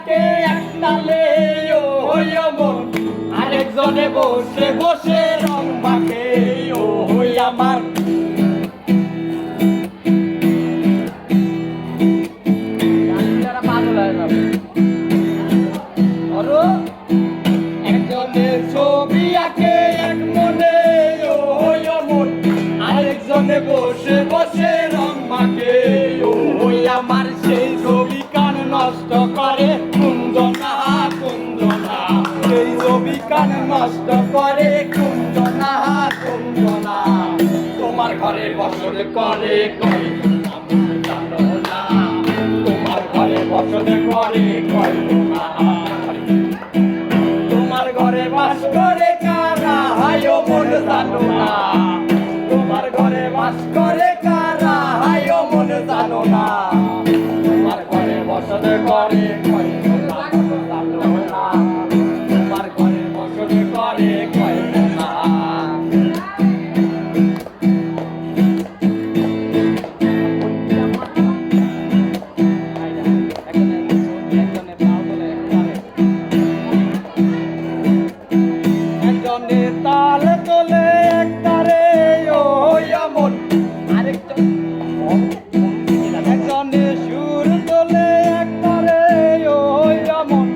আঁকে একতালে ও হইয়া মন আরেকজনে বসে বসে রং মাখে ও হই আমার একজনের ছবি আঁকে এক মনে ও হইয়া মন আরেকজনে বসে বসে রং মাখে ও হই আমার সেই ছবি কান নষ্ট করে কুঞ্জনা কুঞ্জনা সেই ছবি কান নষ্ট করে কুঞ্জনা কুঞ্জনা তোমার ঘরে বসত করে কই জানো না তোমার ঘরে বসত করে কই না তোমার ঘরে বাস করে কারা হায়ো মন জানো না তোমার ঘরে বাস করে কারা হায়ো মন জানো না তোমার ঘরে বসত করে কই জানো না তোমার ঘরে বসত করে কই না তাল তোলে একটারে ও হইয়া মন একজনে সুর তোলে একটারে ও হইয়া মন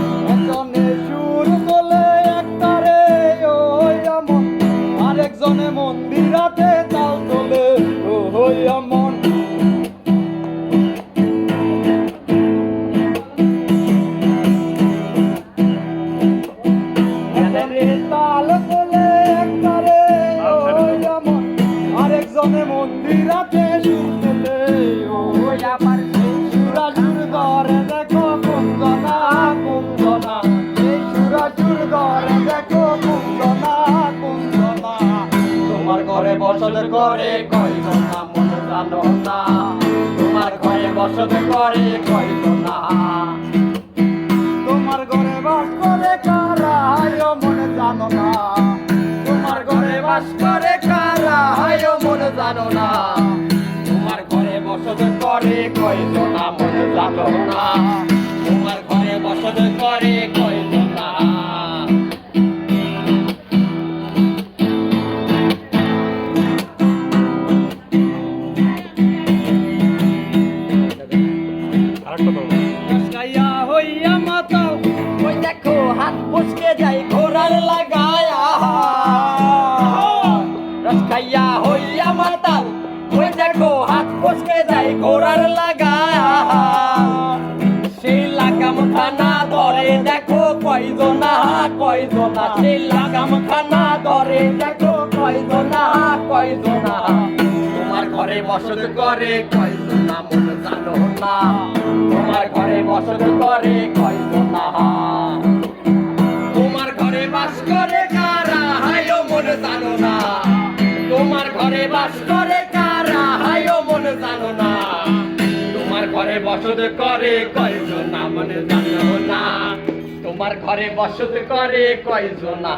আরেকজনে সুর তোলে একটারে ও হইয়া মন আরেকজনে মন্দিরাতে তাল তোলে ও হইয়া মন তাল তোলে একটারে ও হইয়া মন আরেকজনে মন্দিরাতে সুর তোলে ও হইয়া আমার সুরা সুর ধরে দেখো কুঞ্জনা কুঞ্জনা এই সুরা সুর ধরে দেখো কুঞ্জনা কুঞ্জনা তোমার ঘরে বসত করে কয়জন না মন জানো না তোমার ঘরে বসত করে কয়জন না তোমার ঘরে বাস করে কারা হায়ো মন জানো না তোমার ঘরে বাস করে কারা হায়ো মন জানো না তোমার ঘরে বসত করে কয়জন না মন জানো না তোমার ঘরে বসত করে কয়জন না হইয়া মাতাও ওই দেখো হাত ফসকে যাই ঘোড়ার লাগায়া রসখাইয়া হইয়া মাতাও ওই দেখো হাত ফসকে যাই ঘোড়ার লাগায়া সেই লাগাম খানা ধরে দেখো কয়জনা কয়জনা সেই লাগাম খানা ধরে দেখো কয়জনা কয়জনা তোমার ঘরে বসত করে কয়জনা মন জানো না তোমার ঘরে বসত করে কয়জনা তোমার ঘরে বাস করে কারা হায়ো মন জানো না তোমার ঘরে বাস করে কারা হায়ো মন জানো না তোমার ঘরে বসত করে কয়জনা মন জানো না তোমার ঘরে বসত করে কয়জনা